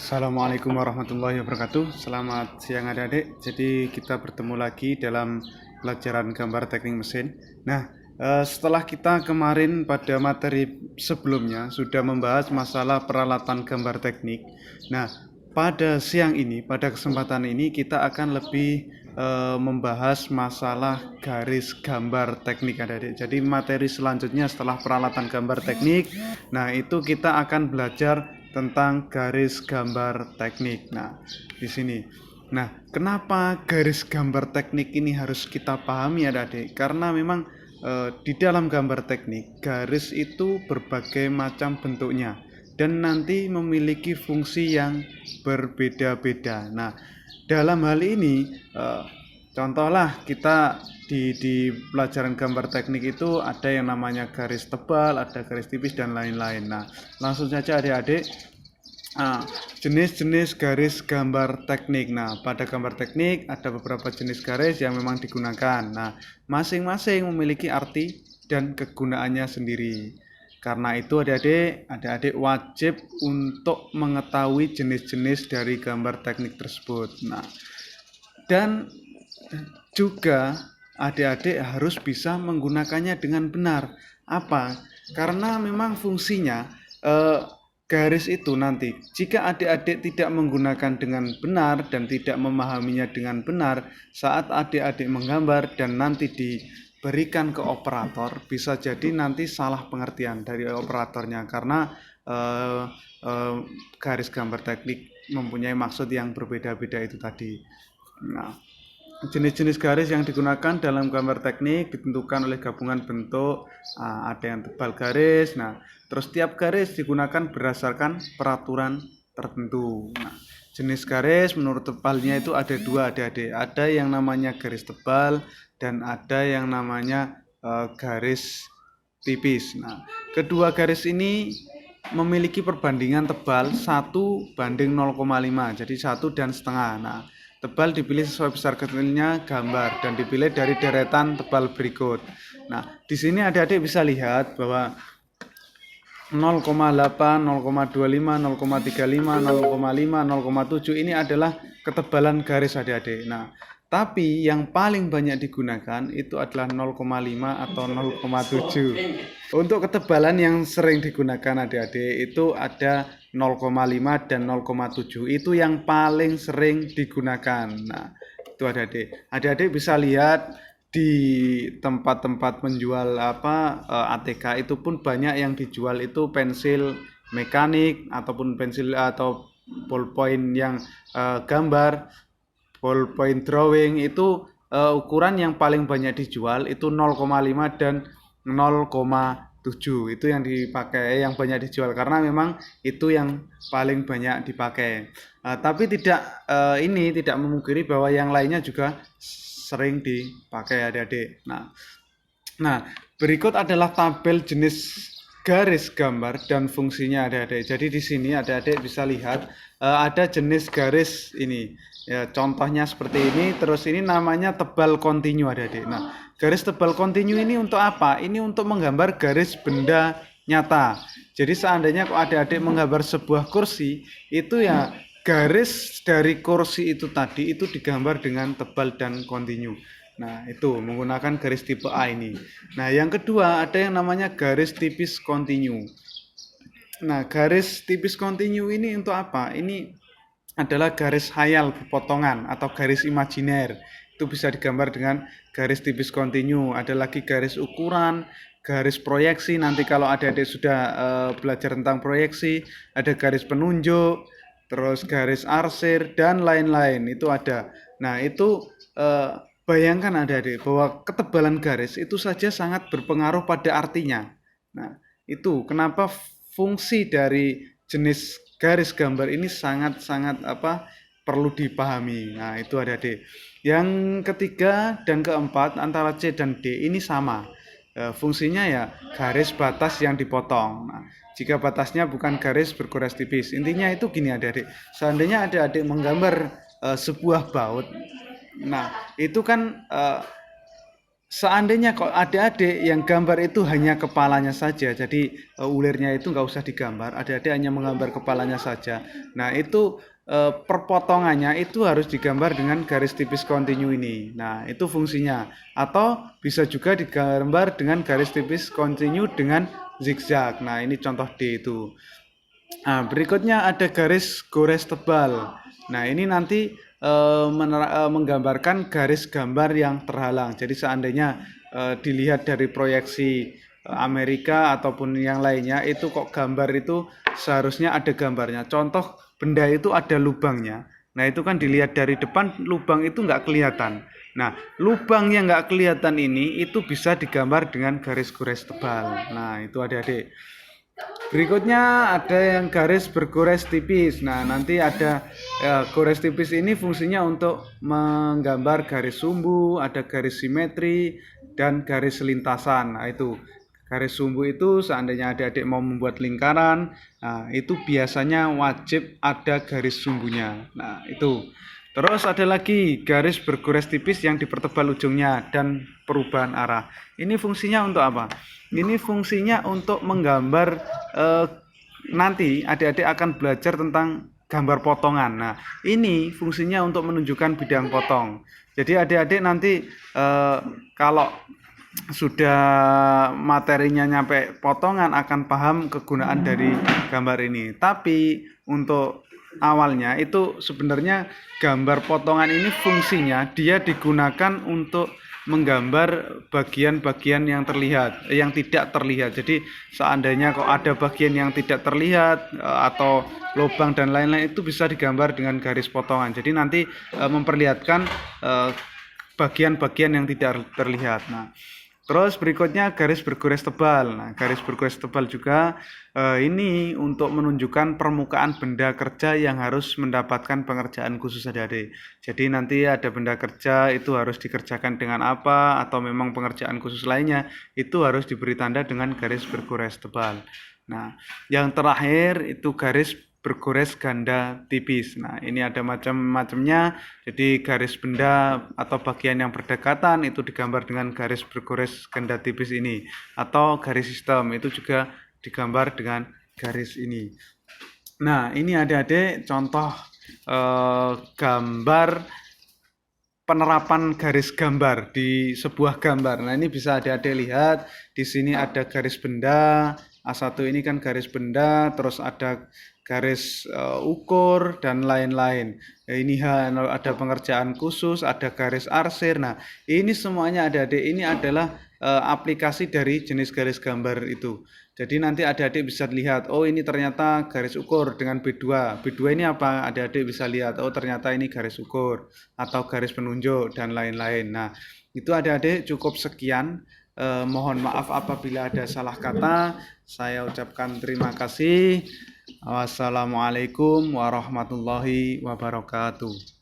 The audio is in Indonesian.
Assalamualaikum warahmatullahi wabarakatuh. Selamat siang adik-adik. Jadi kita bertemu lagi dalam pelajaran gambar teknik mesin. Nah, setelah kita kemarin pada materi sebelumnya sudah membahas masalah peralatan gambar teknik. Nah, pada siang ini, pada kesempatan ini kita akan lebih membahas masalah garis gambar teknik adik-adik. Jadi materi selanjutnya setelah peralatan gambar teknik, nah itu kita akan belajar tentang garis gambar teknik. Nah, di sini. Nah, kenapa garis gambar teknik ini harus kita pahami adik-adik? Karena memang di dalam gambar teknik, garis itu berbagai macam bentuknya dan nanti memiliki fungsi yang berbeda-beda. Nah, dalam hal ini contohlah kita di pelajaran gambar teknik itu ada yang namanya garis tebal, ada garis tipis dan lain-lain. Nah, langsung saja adik-adik, jenis-jenis garis gambar teknik. Nah, pada gambar teknik ada beberapa jenis garis yang memang digunakan. Nah, masing-masing memiliki arti dan kegunaannya sendiri. Karena itu adik-adik wajib untuk mengetahui jenis-jenis dari gambar teknik tersebut. Nah, dan juga adik-adik harus bisa menggunakannya dengan benar. Apa? Karena memang fungsinya garis itu nanti jika adik-adik tidak menggunakan dengan benar dan tidak memahaminya dengan benar, saat adik-adik menggambar dan nanti diberikan ke operator, bisa jadi nanti salah pengertian dari operatornya karena garis gambar teknik mempunyai maksud yang berbeda-beda itu tadi. Nah, jenis-jenis garis yang digunakan dalam gambar teknik ditentukan oleh gabungan bentuk, ada yang tebal garis. Nah, terus tiap garis digunakan berdasarkan peraturan tertentu. Nah, jenis garis menurut tebalnya itu ada dua adik-adik. Ada yang namanya garis tebal dan ada yang namanya garis tipis. Nah, kedua garis ini memiliki perbandingan tebal 1:0,5, jadi 1,5. Nah, tebal dipilih sesuai besar kecilnya gambar dan dipilih dari deretan tebal berikut. Nah, di sini adik-adik bisa lihat bahwa 0,8, 0,25, 0,35, 0,5, 0,7 ini adalah ketebalan garis adik-adik. Nah, tapi yang paling banyak digunakan itu adalah 0,5 atau 0,7. Untuk ketebalan yang sering digunakan adik-adik itu ada 0,5 dan 0,7. Itu yang paling sering digunakan. Nah, itu adik-adik. Adik-adik bisa lihat di tempat-tempat menjual ATK itu pun banyak yang dijual itu pensil mekanik ataupun pensil atau ballpoint yang gambar, ballpoint drawing itu ukuran yang paling banyak dijual itu 0,5 dan 0,7. Itu yang dipakai, yang banyak dijual karena memang itu yang paling banyak dipakai. Tapi ini tidak memungkiri bahwa yang lainnya juga sering dipakai adik-adik. Nah, berikut adalah tabel jenis garis gambar dan fungsinya adik-adik. Jadi di sini adik-adik bisa lihat ada jenis garis ini. Ya, contohnya seperti ini. Terus ini namanya tebal kontinu adik-adik. Nah, garis tebal kontinu ini untuk apa? Ini untuk menggambar garis benda nyata. Jadi seandainya kok adik-adik menggambar sebuah kursi, itu ya garis dari kursi itu tadi itu digambar dengan tebal dan kontinu. Nah, itu menggunakan garis tipe A ini. Nah, yang kedua ada yang namanya garis tipis kontinu. Nah, garis tipis kontinu ini untuk apa? Ini adalah garis khayal berpotongan atau garis imajiner. Itu bisa digambar dengan garis tipis kontinu. Ada lagi garis ukuran, garis proyeksi. Nanti kalau adik-adik sudah belajar tentang proyeksi, ada garis penunjuk, terus garis arsir dan lain-lain. Itu ada. Nah, itu bayangkan adik-adik bahwa ketebalan garis itu saja sangat berpengaruh pada artinya. Nah, itu kenapa fungsi dari jenis garis gambar ini sangat-sangat perlu dipahami. Nah, itu adik-adik. Yang ketiga dan keempat antara C dan D ini sama. Fungsinya ya garis batas yang dipotong. Nah, jika batasnya bukan garis bergoras tipis. Intinya itu gini adik-adik. Seandainya adik-adik menggambar sebuah baut. Nah, itu kan Seandainya kok adik-adik yang gambar itu hanya kepalanya saja, jadi ulirnya itu nggak usah digambar, adik-adik hanya menggambar kepalanya saja. Nah itu perpotongannya itu harus digambar dengan garis tipis kontinu ini. Nah itu fungsinya. Atau bisa juga digambar dengan garis tipis kontinu dengan zigzag. Nah ini contoh D itu. Nah, berikutnya ada garis gores tebal. Nah, ini nanti menggambarkan garis gambar yang terhalang. Jadi seandainya dilihat dari proyeksi Amerika ataupun yang lainnya, itu kok gambar itu seharusnya ada gambarnya. Contoh benda itu ada lubangnya. Nah, itu kan dilihat dari depan, lubang itu nggak kelihatan. Nah, lubang yang nggak kelihatan ini itu bisa digambar dengan garis gores tebal. Nah, itu adik-adik. Berikutnya ada yang garis bergores tipis. Nah, nanti ada gores tipis ini fungsinya untuk menggambar garis sumbu, ada garis simetri, dan garis lintasan. Nah, itu garis sumbu itu seandainya adik-adik mau membuat lingkaran, nah, itu biasanya wajib ada garis sumbunya. Nah, itu. Terus ada lagi garis bergores tipis yang dipertebal ujungnya dan perubahan arah. Ini fungsinya untuk apa? Ini fungsinya untuk menggambar nanti adik-adik akan belajar tentang gambar potongan. Nah, ini fungsinya untuk menunjukkan bidang potong. Jadi adik-adik nanti kalau sudah materinya nyampe potongan akan paham kegunaan dari gambar ini. Tapi untuk awalnya itu sebenarnya gambar potongan ini fungsinya dia digunakan untuk menggambar bagian-bagian yang terlihat, yang tidak terlihat. Jadi seandainya kok ada bagian yang tidak terlihat atau lubang dan lain-lain itu bisa digambar dengan garis potongan. Jadi nanti memperlihatkan bagian-bagian yang tidak terlihat. Nah, terus berikutnya garis bergores tebal. Nah, garis bergores tebal juga ini untuk menunjukkan permukaan benda kerja yang harus mendapatkan pengerjaan khusus adik-adik. Jadi nanti ada benda kerja itu harus dikerjakan dengan apa atau memang pengerjaan khusus lainnya itu harus diberi tanda dengan garis bergores tebal. Nah, yang terakhir itu garis bergores ganda tipis. Nah, ini ada macam-macamnya. Jadi garis benda atau bagian yang berdekatan itu digambar dengan garis bergores ganda tipis ini. Atau garis sistem itu juga digambar dengan garis ini. Nah, ini adik-adik contoh gambar penerapan garis gambar di sebuah gambar. Nah, ini bisa adik-adik lihat. Di sini ada garis benda. A1 ini kan garis benda, terus ada garis ukur dan lain-lain. Ini ada pengerjaan khusus, ada garis arsir. Nah, ini semuanya adik-adik ini adalah aplikasi dari jenis garis gambar itu. Jadi nanti adik-adik bisa lihat, oh ini ternyata garis ukur dengan B2. B2 ini apa? Adik-adik bisa lihat, oh ternyata ini garis ukur atau garis penunjuk dan lain-lain. Nah, itu adik-adik cukup sekian. Mohon maaf apabila ada salah kata. Saya ucapkan terima kasih. Wassalamualaikum warahmatullahi wabarakatuh.